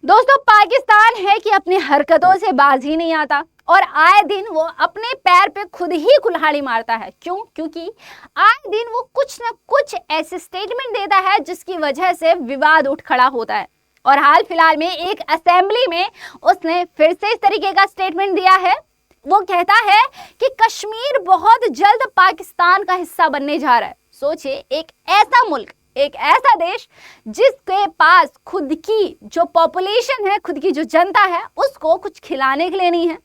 दोस्तों, पाकिस्तान है कि अपनी हरकतों से बाज ही नहीं आता और आए दिन वो अपने पैर पे खुद ही कुल्हाड़ी मारता है। क्यों? क्योंकि आए दिन वो कुछ न कुछ ऐसे स्टेटमेंट देता है जिसकी वजह से विवाद उठ खड़ा होता है। और हाल फिलहाल में एक असेंबली में उसने फिर से इस तरीके का स्टेटमेंट दिया है। वो कहता है कि कश्मीर बहुत जल्द पाकिस्तान का हिस्सा बनने जा रहा है। सोचिए, एक ऐसा मुल्क, एक ऐसा देश जिसके पास खुद की जो पॉपुलेशन है, खुद की जो जनता है, उसको कुछ खिलाने के लिए नहीं है,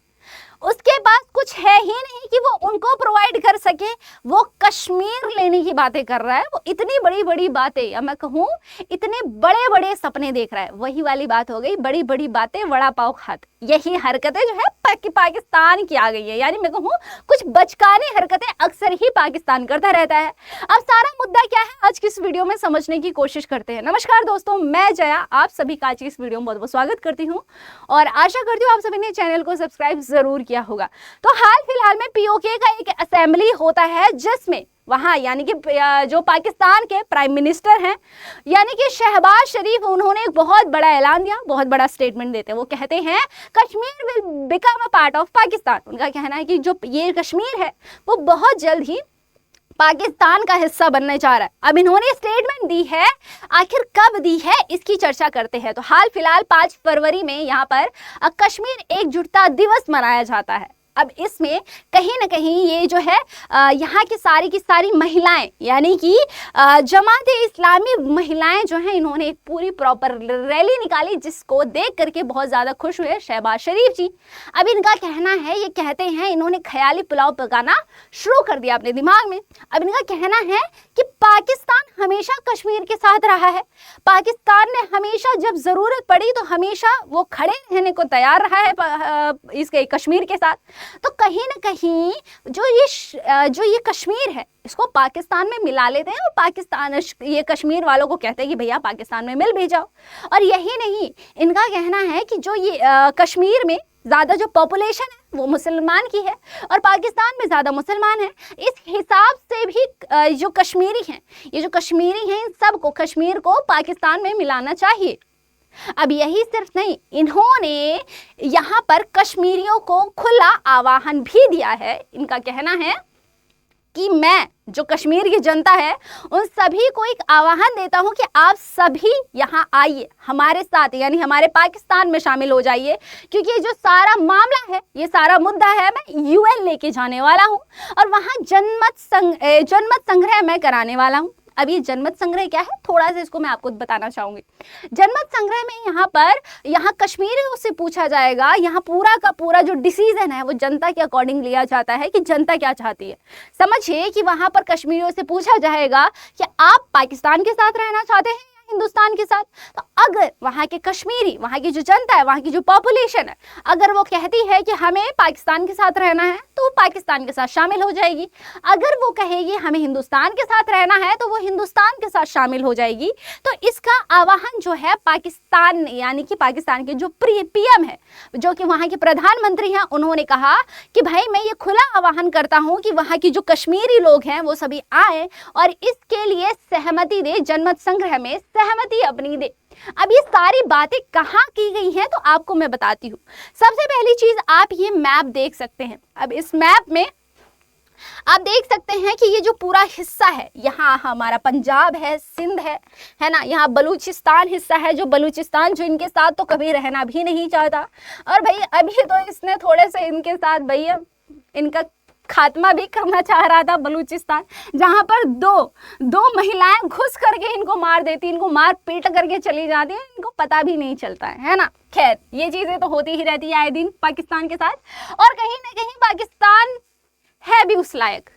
उसके पास कुछ है ही नहीं कि वो उनको प्रोवाइड कर सके, वो कश्मीर लेने की बातें कर रहा है। वो इतनी बड़ी बड़ी बातें, या मैं कहूँ इतने बड़े बड़े सपने देख रहा है। वही वाली बात हो गई, बड़ी बड़ी बातें वड़ा पाव खाते। यही हरकतें जो है पाकिस्तान की आ गई है। यानी मैं कहूँ कुछ बचकानी हरकतें अक्सर ही पाकिस्तान करता रहता है। अब सारा मुद्दा क्या है, आज की इस वीडियो में समझने की कोशिश करते हैं। नमस्कार दोस्तों, मैं जया आप सभी का आज की इस वीडियो में बहुत बहुत स्वागत करती हूँ और आशा करती हूँ आप सभी ने चैनल को सब्सक्राइब जरूर किया होगा। तो हाल फिलहाल में पीओके का एक असेंबली होता है जिसमें वहां यानी कि जो पाकिस्तान के प्राइम मिनिस्टर हैं यानी कि शहबाज शरीफ, उन्होंने एक बहुत बड़ा ऐलान दिया, बहुत बड़ा स्टेटमेंट देते हैं। वो कहते हैं Kashmir will become a part of Pakistan. उनका कहना है कि जो ये कश्मीर है वो बहुत जल्द ही पाकिस्तान का हिस्सा बनने जा रहा है। अब इन्होंने स्टेटमेंट दी है, आखिर कब दी है इसकी चर्चा करते हैं। तो हाल फिलहाल 5 फरवरी में यहाँ पर कश्मीर एकजुटता दिवस मनाया जाता है। अब इसमें कहीं ना कहीं ये जो है यहाँ की सारी महिलाएं यानी कि जमात इस्लामी महिलाएं जो हैं, इन्होंने एक पूरी प्रॉपर रैली निकाली जिसको देख करके बहुत ज़्यादा खुश हुए शहबाज शरीफ जी। अब इनका कहना है, ये कहते हैं इन्होंने ख्याली पुलाव पकाना शुरू कर दिया अपने दिमाग में। अब इनका कहना है कि पाकिस्तान हमेशा कश्मीर के साथ रहा है, पाकिस्तान ने हमेशा जब ज़रूरत पड़ी तो हमेशा वो खड़े रहने को तैयार रहा है इसके कश्मीर के साथ। तो कहीं ना कहीं जो ये कश्मीर है इसको पाकिस्तान में मिला लेते हैं और पाकिस्तान ये कश्मीर वालों को कहते हैं कि भैया पाकिस्तान में मिल भी जाओ। और यही नहीं, इनका कहना है कि जो ये कश्मीर में ज़्यादा जो पॉपुलेशन है वो मुसलमान की है और पाकिस्तान में ज़्यादा मुसलमान है। इस हिसाब से भी जो कश्मीरी हैं, ये जो कश्मीरी हैं, इन सबको कश्मीर को पाकिस्तान में मिलाना चाहिए। अब यही सिर्फ नहीं, इन्होंने यहाँ पर कश्मीरियों को खुला आह्वान भी दिया है। इनका कहना है कि मैं जो कश्मीर की जनता है उन सभी को एक आह्वान देता हूं कि आप सभी यहाँ आइए, हमारे साथ यानी हमारे पाकिस्तान में शामिल हो जाइए, क्योंकि ये जो सारा मामला है, ये सारा मुद्दा है, मैं यूएन लेके जाने वाला हूँ और वहाँ जनमत संग्रह मैं कराने वाला हूँ। अब ये जनमत संग्रह क्या है, थोड़ा सा इसको मैं आपको बताना चाहूंगी। जनमत संग्रह में यहाँ कश्मीरियों से पूछा जाएगा, यहाँ पूरा का पूरा जो डिसीजन है वो जनता के अकॉर्डिंग लिया जाता है कि जनता क्या चाहती है। समझिए कि वहां पर कश्मीरियों से पूछा जाएगा कि आप पाकिस्तान के साथ रहना चाहते हैं हिंदुस्तान के साथ। तो अगर वहाँ के कश्मीरी, वहाँ की जो जनता है, वहाँ की जो पॉपुलेशन है, अगर वो कहती है कि हमें पाकिस्तान के साथ रहना है तो वो पाकिस्तान के साथ शामिल हो जाएगी। अगर वो कहेगी हमें हिंदुस्तान के साथ रहना है तो वो हिंदुस्तान के साथ शामिल हो जाएगी। तो इसका आह्वान जो है पाकिस्तान यानी कि पाकिस्तान के जो पीएम है, जो कि वहाँ के प्रधानमंत्री हैं, उन्होंने कहा कि भाई मैं ये खुला आह्वान करता हूँ कि वहाँ की जो कश्मीरी लोग हैं वो सभी आए और इसके लिए सहमति दे, जनमत संग्रह में सहमति अपनी दे। अब ये सारी बातें कहाँ की गई हैं तो आपको मैं बताती हूँ। सबसे पहली चीज, आप ये मैप देख सकते हैं। अब इस मैप में आप देख सकते हैं कि ये जो पूरा हिस्सा है, यहाँ हमारा पंजाब है, सिंध है ना, यहाँ बलूचिस्तान हिस्सा है, जो बलूचिस्तान जो इनके साथ तो कभी रहना भी नहीं चाहता। और भाई अभी तो इसने थोड़े से इनके साथ भैया इनका खात्मा भी करना चाह रहा था, बलूचिस्तान, जहां पर दो महिलाएं घुस करके इनको मार देती, इनको मार पीट करके चली जाती है, इनको पता भी नहीं चलता है ना। खैर, ये चीजें तो होती ही रहती है आए दिन पाकिस्तान के साथ, और कहीं ना कहीं पाकिस्तान है भी उस लायक।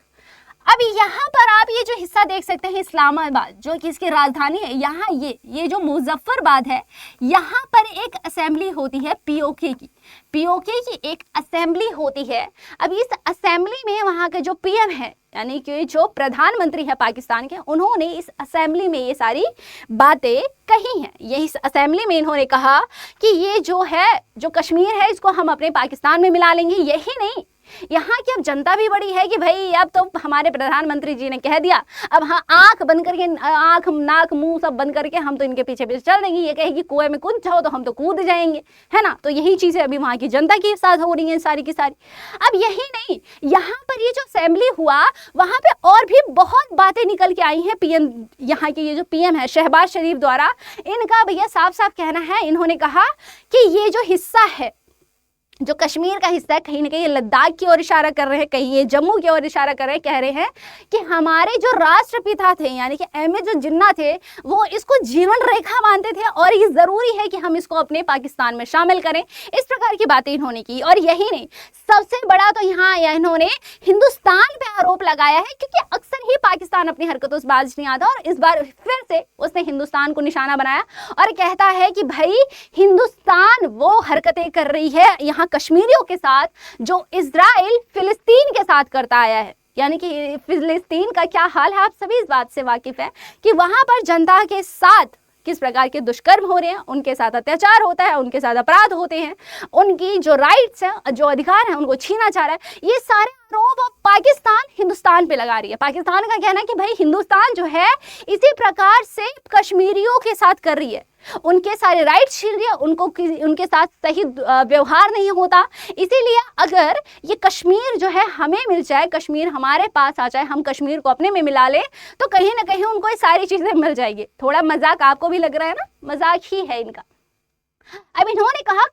अब यहाँ पर आप ये जो हिस्सा देख सकते हैं इस्लामाबाद, जो कि इसकी राजधानी है, यहाँ ये जो मुजफ्फरबाद है, यहाँ पर एक असेंबली होती है पीओके की एक असेंबली होती है। अब इस असेंबली में वहाँ के जो पीएम है यानी कि जो प्रधानमंत्री है पाकिस्तान के, उन्होंने इस असेंबली में ये सारी बातें कही हैं। ये इस असेंबली में इन्होंने कहा कि ये जो कश्मीर है इसको हम अपने पाकिस्तान में मिला लेंगे। यही नहीं, यहाँ की अब जनता भी बड़ी है कि भाई अब तो हमारे प्रधानमंत्री जी ने कह दिया, अब हाँ आंख बंद करके, आंख नाक मुंह सब बंद करके हम तो इनके पीछे पीछे चल देंगे। ये कहेगी कुएं में कूद जाओ तो हम तो कूद जाएंगे, है ना। तो यही चीजें अभी वहां की जनता के साथ हो रही है सारी की सारी। अब यही नहीं, यहाँ पर ये जो असेंबली हुआ वहां पे और भी बहुत बातें निकल के आई हैं पीएम, यहाँ के ये जो पीएम है शहबाज शरीफ द्वारा, इनका भैया साफ साफ कहना है, इन्होंने कहा कि ये जो हिस्सा है, जो कश्मीर का हिस्सा है, कहीं ना कहीं ये लद्दाख की ओर इशारा कर रहे हैं, कहीं ये जम्मू की ओर इशारा कर रहे हैं, कह रहे हैं कि हमारे जो राष्ट्रपिता थे यानी कि अहमद जिन्ना थे, वो इसको जीवन रेखा मानते थे और ये जरूरी है कि हम इसको अपने पाकिस्तान में शामिल करें। इस प्रकार की बातें इन्होंने की। और यही नहीं, सबसे बड़ा तो यहाँ इन्होंने हिंदुस्तान पे आरोप लगाया है, क्योंकि अक्सर ही पाकिस्तान अपनी हरकतों से बाज नहीं आता, और इस बार फिर से उसने हिंदुस्तान को निशाना बनाया और कहता है कि भाई हिंदुस्तान वो हरकतें कर रही है यहाँ कश्मीरियों के साथ जो इजराइल फिलिस्तीन के साथ करता आया है। यानी कि फिलिस्तीन का क्या हाल है, आप सभी इस बात से वाकिफ है कि वहां पर जनता के साथ किस प्रकार के दुष्कर्म हो रहे हैं, उनके साथ अत्याचार होता है, उनके साथ अपराध होते हैं, उनकी जो राइट्स हैं, जो अधिकार हैं, उनको छीना जा रहा है। ये सारे आरोप पाकिस्तान हिंदुस्तान पे लगा रही है। पाकिस्तान का कहना है कि भाई हिंदुस्तान जो है इसी प्रकार से कश्मीरियों के साथ कर रही है, उनके सारे राइट्स छीन रही है, उनके साथ सही व्यवहार नहीं होता। इसीलिए अगर ये कश्मीर जो है हमें मिल जाए, कश्मीर हमारे पास आ जाए, हम कश्मीर को अपने में मिला ले, तो कहीं ना कहीं उनको ये सारी चीजें मिल जाएगी। थोड़ा मजाक आपको भी लग रहा है ना, मजाक ही है इनका। अब इन्होंने कहा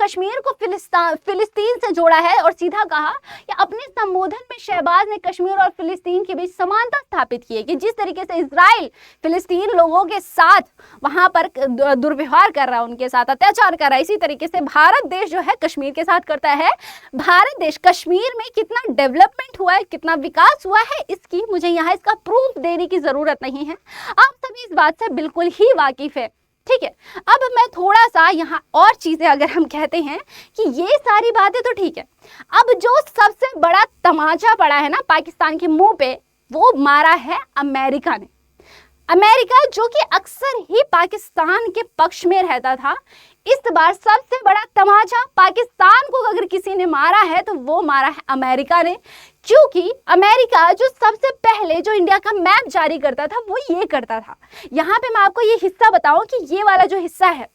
कश्मीर को फिलिस्तीन से जोड़ा है और सीधा कहा कि अपने संबोधन में शहबाज ने कश्मीर और फिलिस्तीन के बीच समानता स्थापित की है कि जिस तरीके से इजराइल फिलिस्तीन लोगों के साथ वहां पर दुर्व्यवहार कर रहा है, उनके साथ अत्याचार कर रहा है, इसी तरीके से भारत देश जो है कश्मीर के साथ करता है। भारत देश कश्मीर में कितना डेवलपमेंट हुआ है, कितना विकास हुआ है, इसकी मुझे यहाँ इसका प्रूफ देने की जरूरत नहीं है, आप सभी इस बात से बिल्कुल ही वाकिफ है। ठीक है, अब मैं थोड़ा सा यहाँ और चीजें अगर हम कहते हैं कि ये सारी बातें तो ठीक है, अब जो सबसे बड़ा तमाचा पड़ा है ना पाकिस्तान के मुंह पे, वो मारा है अमेरिका ने। अमेरिका जो कि अक्सर ही पाकिस्तान के पक्ष में रहता था, इस बार सबसे बड़ा तमाचा पाकिस्तान को अगर किसी ने मारा है तो वो मारा है अमेरिका ने। क्योंकि अमेरिका जो सबसे पहले जो इंडिया का मैप जारी करता था वो ये करता था। यहाँ पे मैं आपको ये हिस्सा बताऊं कि ये वाला जो हिस्सा है,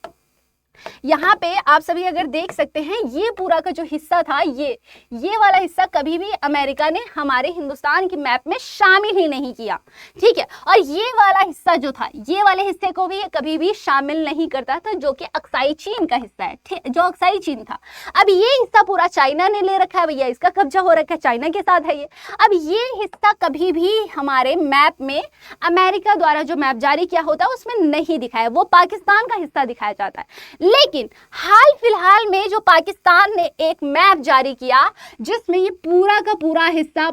यहाँ पे आप सभी अगर देख सकते हैं, ये पूरा का जो हिस्सा था, ये वाला हिस्सा कभी भी अमेरिका ने हमारे हिंदुस्तान के मैप में शामिल ही नहीं किया। ठीक है, और ये वाला हिस्सा जो था, ये वाले हिस्से को भी कभी भी शामिल नहीं करता था, जो कि अक्साई चीन का हिस्सा है, जो अक्साई चीन था। अब ये हिस्सा पूरा चाइना ने ले रखा है भैया, इसका कब्जा हो रखा है, चाइना के साथ है ये। अब ये हिस्सा कभी भी हमारे मैप में अमेरिका द्वारा जो मैप जारी किया होता है उसमें नहीं दिखाया, वो पाकिस्तान का हिस्सा दिखाया जाता है। लेकिन हाल फिलहाल में जो पाकिस्तान ने एक मैप जारी किया जिसमें ये पूरा का पूरा हिस्सा,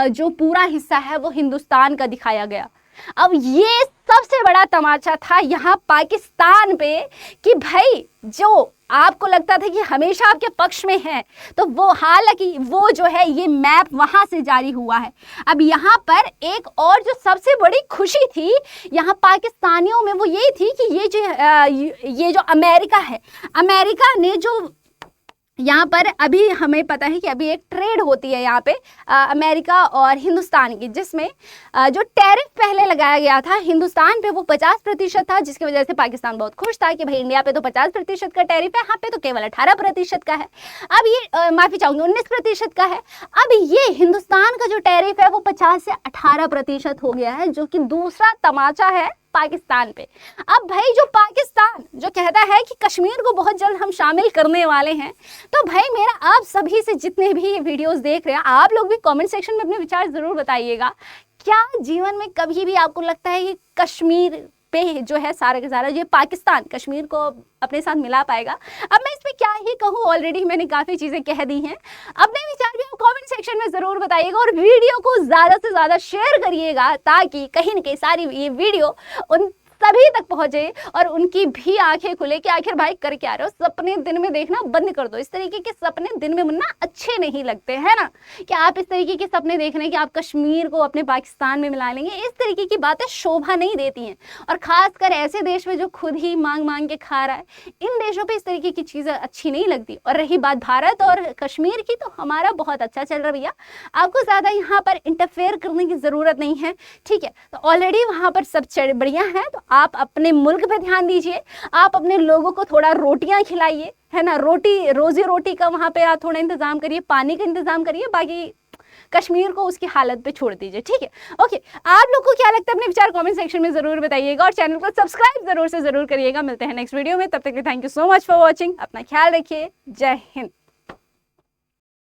जो पूरा हिस्सा है वो हिंदुस्तान का दिखाया गया। अब ये सबसे बड़ा तमाचा था यहाँ पाकिस्तान पे कि भाई जो आपको लगता था कि हमेशा आपके पक्ष में है, तो वो हालांकि वो जो है ये मैप वहां से जारी हुआ है। अब यहाँ पर एक और जो सबसे बड़ी खुशी थी यहाँ पाकिस्तानियों में वो ये थी कि ये जो अमेरिका है, अमेरिका ने जो यहाँ पर अभी हमें पता है कि अभी एक ट्रेड होती है यहाँ पे अमेरिका और हिंदुस्तान की, जिसमें जो टैरिफ पहले लगाया गया था हिंदुस्तान पे वो 50% था, जिसकी वजह से पाकिस्तान बहुत खुश था कि भाई इंडिया पे तो 50% का टैरिफ है, यहाँ पे तो केवल 18% का है। अब ये माफी चाहूंगी 19% का है। अब ये हिंदुस्तान का जो टैरिफ है वो 50 से 18% हो गया है, जो कि दूसरा तमाचा है पाकिस्तान पे। अब भाई जो पाकिस्तान जो कहता है कि कश्मीर को बहुत जल्द हम शामिल करने वाले हैं, तो भाई मेरा आप सभी से जितने भी ये वीडियोस देख रहे हैं, आप लोग भी कमेंट सेक्शन में अपने विचार जरूर बताइएगा। क्या जीवन में कभी भी आपको लगता है कि कश्मीर पे जो है सारा का सारा ये पाकिस्तान कश्मीर को अपने साथ मिला पाएगा? अब मैं इसमें क्या ही कहूँ, ऑलरेडी मैंने काफ़ी चीज़ें कह दी हैं। अपने विचार भी आप कमेंट सेक्शन में ज़रूर बताइएगा और वीडियो को ज़्यादा से ज़्यादा शेयर करिएगा, ताकि कहीं न कहीं सारी ये वीडियो उन सभी तक पहुंचे और उनकी भी आंखें खुले कि आखिर भाई कर क्या रहे हो, सपने दिन में देखना बंद कर दो। इस तरीके के सपने दिन में ना अच्छे नहीं लगते है ना, कि आप इस तरीके के सपने देख रहे हैं कि आप कश्मीर को अपने पाकिस्तान में मिला लेंगे, इस तरीके की बातें शोभा नहीं देती हैं। और खासकर ऐसे देश में जो खुद ही मांग मांग के खा रहा है, इन देशों पे इस तरीके की चीजें अच्छी नहीं लगती। और रही बात भारत और कश्मीर की, तो हमारा बहुत अच्छा चल रहा भैया, आपको ज्यादा यहाँ पर इंटरफेयर करने की जरूरत नहीं है, ठीक है। तो ऑलरेडी वहां पर सब बढ़िया है, तो आप अपने मुल्क पे ध्यान दीजिए, आप अपने लोगों को थोड़ा रोटियां खिलाइए, है ना, रोजी रोटी का वहां पे आप थोड़ा इंतजाम करिए, पानी का इंतजाम करिए, बाकी कश्मीर को उसकी हालत पे छोड़ दीजिए, ठीक है। ओके, आप लोग को क्या लगता है अपने विचार कमेंट सेक्शन में जरूर बताइएगा और चैनल को सब्सक्राइब जरूर से जरूर करिएगा। मिलते हैं नेक्स्ट वीडियो में, तब तक के thank you so much for watching, अपना ख्याल रखिए, जय हिंद।